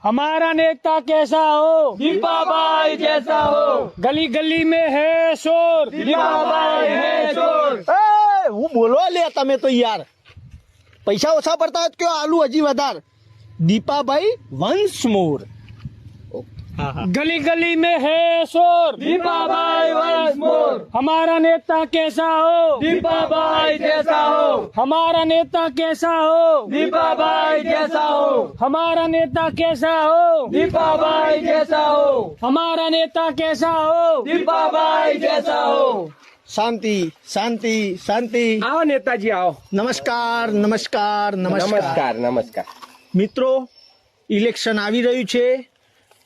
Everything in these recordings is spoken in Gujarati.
हमारा नेता कैसा हो, दीपाबाई जैसा हो, गली गली में है शोर, दीपाबाई है शोर। હું બોલવા લે તમે તો યાર પૈસા ઓછા પડતા હોય તો કયો આલુ હજી વધાર દીપાભાઈ વન્સ મોર गली गली में है शोर, दीपाबाई वंस मोर, हमारा नेता कैसा हो, दीपाबाई जैसा हो, हमारा नेता कैसा हो, दीपाबाई जैसा हो, हमारा नेता कैसा हो, दीपाबाई जैसा हो, हमारा नेता कैसा हो। दीपाबाई जैसा हो। શાંતિ શાંતિ શાંતિ आओ नेताजी आओ। નમસ્કાર નમસ્કાર નમસ્કાર नमस्कार। મિત્રો ઇલેક્શન આવી રહ્યું છે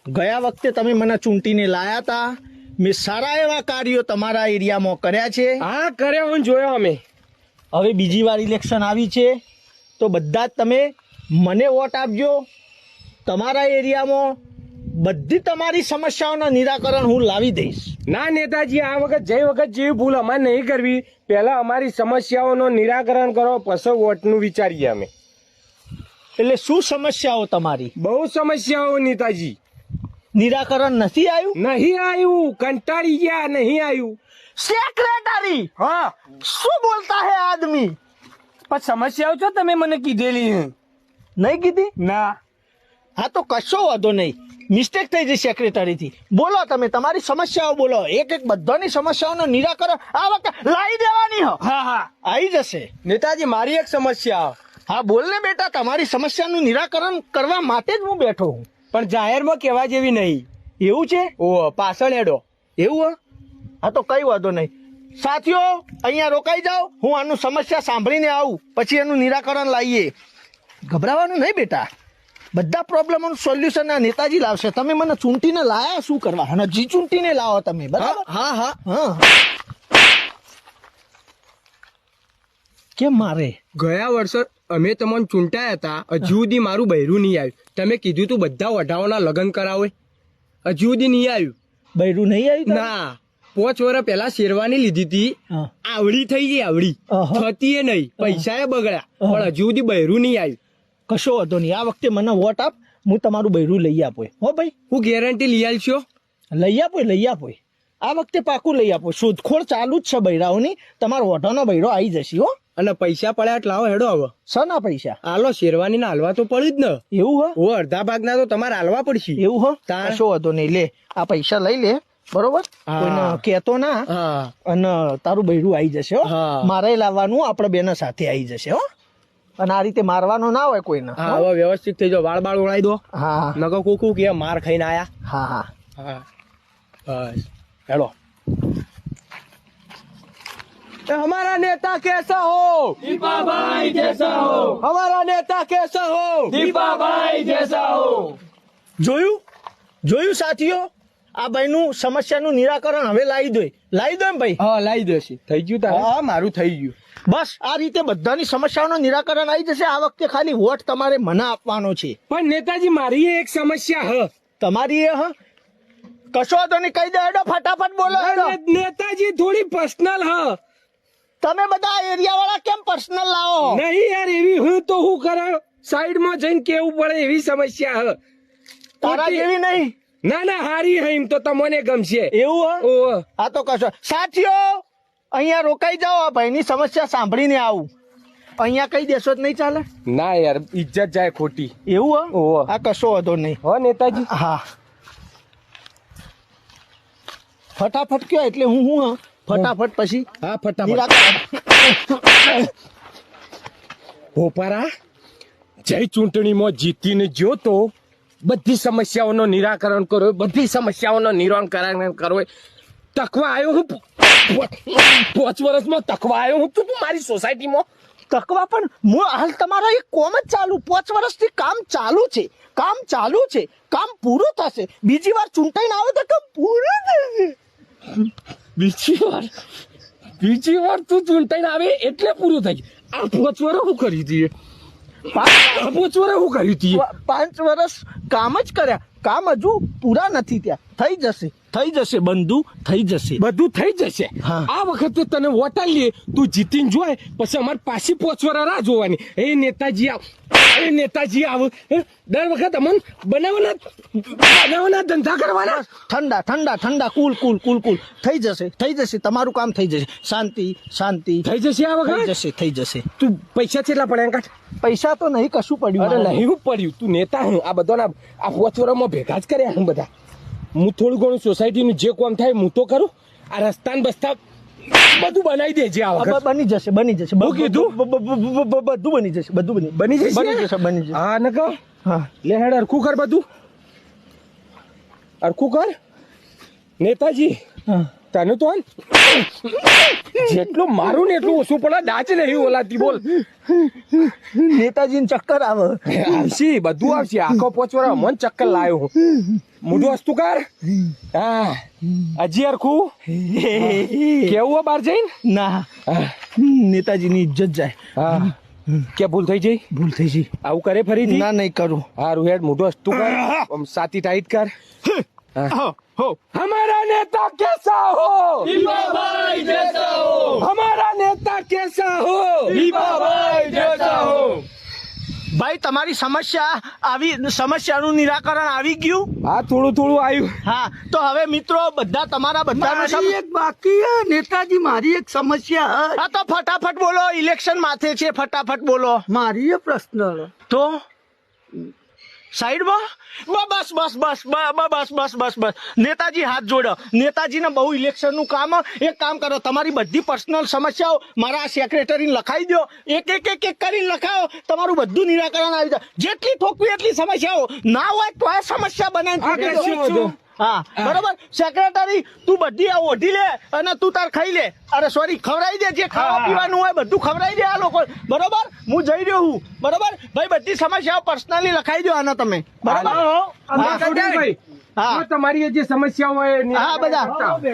ગયા વખતે તમે મને ચૂંટીને લાયા હતા મેં સારા એવા કાર્યો તમારા એરિયામાં કર્યા છે हाँ करे હું જોયો અમે। હવે બીજી વાર ઇલેક્શન આવી છે તો બધા જ તમે મને વોટ આપજો તમારા એરિયામાં બધી તમારી સમસ્યાઓના નિરાકરણ હું લાવી દઈશ ના નેતાજી આ વખત જેવી ભૂલ અમારે નહીં કરવી, પહેલા અમારી સમસ્યાઓનું નિરાકરણ કરો પછી વોટનું વિચારીએ અમે। એટલે શું સમસ્યાઓ તમારી બહુ સમસ્યાઓ નેતાજી, નિરાકરણ નથી આવ્યું નહીં આવ્યું, કંટાળી ગયા, નહીં આવ્યું। સેક્રેટરી હા શું બોલતા હે આદમી પણ સમસ્યાઓ છો તમે મને કીધેલી હે? નહીં કીધી ના હા તો કશો વાંધો નહીં મિસ્ટેક થઈ જઈ સેક્રેટરી થી બોલો તમે તમારી સમસ્યાઓ બોલો એક એક બધાની સમસ્યાઓનું નિરાકરણ આ વખતે લાવી દેવાની હો હા હા આવી જશે નેતાજી મારી એક સમસ્યા, હા બોલ ને બેટા તમારી સમસ્યાનું નિરાકરણ કરવા માટે જ હું બેઠો હું પણ જાહેરમાં કહેવા જેવી નહીં। એવું છે ઓ પાછળ હેડો। એવું હો હા તો કઈ વાંધો નહીં સાથીઓ અહીંયા રોકાઈ જાઓ હું આનું સમસ્યા સાંભળીને આવું પછી એનું નિરાકરણ લાવીએ ગભરાવાનું નહીં બેટા બધા પ્રોબ્લેમોનું સોલ્યુશન આ નેતાજી લાવશે તમે મને ચૂંટીને લાયા શું કરવા અને જી ચૂંટીને લાવો તમે બરાબર હા હા હા કેમ મારે ગયા વર્ષે અમે તમને ચૂંટાયા હતા, હજુ સુધી મારું બૈરું નહીં આવ્યું। તમે કીધું તું બધા વઢાઓના લગ્ન કરાવે, હજુ સુધી નહીં આવ્યું। બૈરું નહીં આવ્યું ના 5 વર્ષ પહેલા શેરવાની લીધી હતી, હા. આવડી થઈ ગઈ, આવડી અહં. થતી એ નહીં, પૈસા એ બગડ્યા, પણ હજુ સુધી બૈરું નહીં આવ્યું। કશો વાંધો નહીં આ વખતે મને વોટ આપ હું તમારું બૈરું લઈ આપો હો ભાઈ હું ગેરંટી લઈ આલશો? લઈ આપો આ વખતે પાકું લઈ આપો શોધખોળ ચાલુ જ છે બૈરાઓની તમારો ઓઢાનો બૈરો આવી જશે હો અને પૈસા પડ્યા એટલે લાવો હેડો હવે સના પૈસા હાલો શેરવાની ના હાલવા તો પડી જ ને। એવું હો અડધા ભાગના તો તમારે હાલવા પડશે। એવું હો તાણ. કશો વાંધો નહીં લે આ પૈસા લઈ લે બરોબર હા. કોઈને કહેતો ના હા અને તારું બૈરું આવી જશે હો હા. મારે લાવવાનું આપણે બેના સાથે આવી જશે હો અને આ રીતે મારવાનો ના હોય કોઈને હા હવે વ્યવસ્થિત થઈ જાઓ, વાળ બાળ ઉડાઈ દો, હા નકો કુકુ કે માર ખાઈને આયા। હા હા હા બસ હેડો। हमारा नेता कैसा हो, दीपाबाई जैसा हो, हमारा नेता कैसा हो। दीपाबाई जैसा हो। જોયું સાથીઓ આ ભાઈનું સમસ્યાનું નિરાકરણ હવે લાવી દો એમ ભાઈ હા લાવી દેશે, થઈ ગયું તારે? હા મારું થઈ ગયું। બસ આ રીતે બધાની સમસ્યાઓનું નિરાકરણ આવી જશે આ વખતે ખાલી વોટ તમારે મને આપવાનો છે પણ નેતાજી મારી એક સમસ્યા હ। તમારી એ હ કશો તો નહીં કહી દો હેડો ફટાફટ બોલો હેડો નેતાજી થોડી પર્સનલ હ। તમે બધા એરિયા વાળા કેમ પર્સનલ લાવો નહીં યાર એવી હું તો હું કરે સાઈડ માં જઈને કેવું પડે એવી સમસ્યા હ। તારા જેવી નહીં ના ના હારી હે એમ તો તમને ગમશે। એવું હ ઓહ આ તો કશો સાથીઓ અહીંયા રોકાઈ જાઓ આ ભાઈની સમસ્યા સાંભળીને આવું અહીંયા કહી દેશો જ નહીં ચાલે ના યાર ઇજ્જત જાય ખોટી। એવું હ ઓહ આ કશો વાંધો નહીં હો નેતાજી હા ફટાફટ કયો એટલે હું ફટાફટ પછી હા ફટાફટ નિરાકરણ ભોપારા જય ચૂંટણીમાં જીતીને જો તો બધી સમસ્યાઓનો નિરાકરણ કરો, બધી સમસ્યાઓનો નિરાકરણ કરો। તકવા આવ્યો હું 5 વર્ષમાં તકવા આવ્યો હું તું મારી સોસાયટીમાં। તકવા પણ હું હાલ તમારો એક કોમ જ ચાલુ 5 વર્ષથી કામ ચાલુ છે કામ પૂરું થશે બીજી વાર ચૂંટાઈને આવે તો કામ પૂરું થશે બીજી વાર તું ચૂંટાઈને આવે એટલે પૂરું થઈ ગયું। આ 5 વર્ષ હું કરી હતી, 5 વર્ષ હું કરી હતી। 5 વર્ષ કામ જ કર્યા કામ હજુ પૂરા નથી ત્યાં. થઈ જશે બંધુ, થઈ જશે. બધું થઈ જશે. હા. આ વખતે તને વોટ આલીએ, તું જીતીને જોય પછી અમારે પાછી 5 વર્ષ રાહ જોવાની. એ નેતાજી આવ, એ નેતાજી આવ. દર વખત અમન બનાવવાના ધંધા કરવાના. ઠંડા ઠંડા ઠંડા, કુલ કુલ કુલ કુલ. થઈ જશે, તમારું કામ થઈ જશે. શાંતિ શાંતિ. થઈ જશે આ થઈ વખત. જશે, થઈ જશે. તું પૈસા કેટલા પડ્યા કાઢ. પૈસા તો નહીં કશું પડ્યું અરે મારે. નહીં હું પડ્યું, તું નેતા હું. આ બધાના આ 5 વર્ષમાં ભેગા જ કર્યા હું બધા. હું થોડું ઘણું સોસાયટીનું જે કામ થાય હું તો કરું. આ રસ્તા ને બસ્તા બધું બનાવી દેજે આ વખત. બની જશે. હું કીધું? બધું બની જશે. બની જશે. બની જશે. હા ને કહો. હા. લે હેડ હરખું કર બધું. હરખું કર નેતાજી. હા. તને તો જેટલું મારું ને એટલું ઓછું પડે. દાજ નહીં ઓલાતી બોલ. નેતાજીને ચક્કર આવે. આવશે, બધું આવશે. આખો 5 વર્ષ મન ચક્કર લાવ્યો હું. મોઢું હસતું કર. હા હજી હરખું કેવું બહાર જઈને. ના, હા. નેતાજીની ઇજ્જત જાય. હા કે ભૂલ થઈ જઈ. ભૂલ થઈ ગઈ. આવું કરે ફરીથી. ના, નહીં કરું. હારું હેડ મોઢું હસતું કર. આમ છાતી ટાઈટ કર. હો. हमारा नेता कैसा हो, दीपाभाई जैसा हो, हमारा नेता कैसा हो. दीपाभाई जैसा हो. ભાઈ, તમારી સમસ્યાનું નિરાકરણ આવી ગયું. હા થોડું થોડું આવ્યું. હા, તો હવે મિત્રો બધા તમારા બધાનું મારી એક બાકી હે નેતાજી, મારી એક સમસ્યા હે. હા, તો ફટાફટ બોલો. ઇલેક્શન માથે છે, ફટાફટ બોલો. મારી એ પ્રશ્ન તો સાઈડમાં બસ. નેતાજી હાથ જોડો. નેતાજીને બહુ ઇલેક્શનનું કામ. એક કામ કરો, તમારી બધી પર્સનલ સમસ્યાઓ મારા સેક્રેટરીને લખાઈ દો. એક કરીને લખાવો. તમારું બધું નિરાકરણ આવી જાય. જેટલી થોકવી એટલી સમસ્યાઓ ના હોય તો આ સમસ્યા બનાવી દો. હા, બરોબર. સેક્રેટરી, તું બધી આ ઓઢી લે અને તું તાર ખાઈ લે. અરે સોરી, ખવડાવી દે. જે ખાવા પીવાનું હોય બધું ખવડાવી દે આ લોકો. બરોબર, હું જઈ રહ્યો હું. બરોબર ભાઈ, બધી સમસ્યાઓ પર્સનલી લખાઈ દો આના તમે. બરોબર. ભાઈ, હા. તમારી જે સમસ્યા હોય એ હા, બધા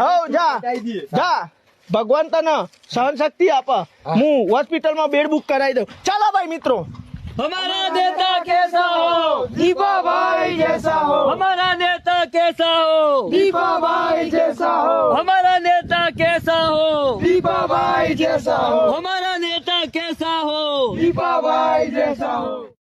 હો જા. ભગવાન તને સહન શક્તિ આપે. હું હોસ્પિટલમાં બેડ બુક કરાવી દઉં. ચાલો ભાઈ મિત્રો. हमारा नेता कैसा हो, दीपाभाई जैसा हो. हमारा नेता कैसा हो, दीपाभाई जैसा हो. हमारा नेता कैसा हो, दीपाभाई जैसा हो. हमारा नेता कैसा हो, दीपाभाई जैसा हो.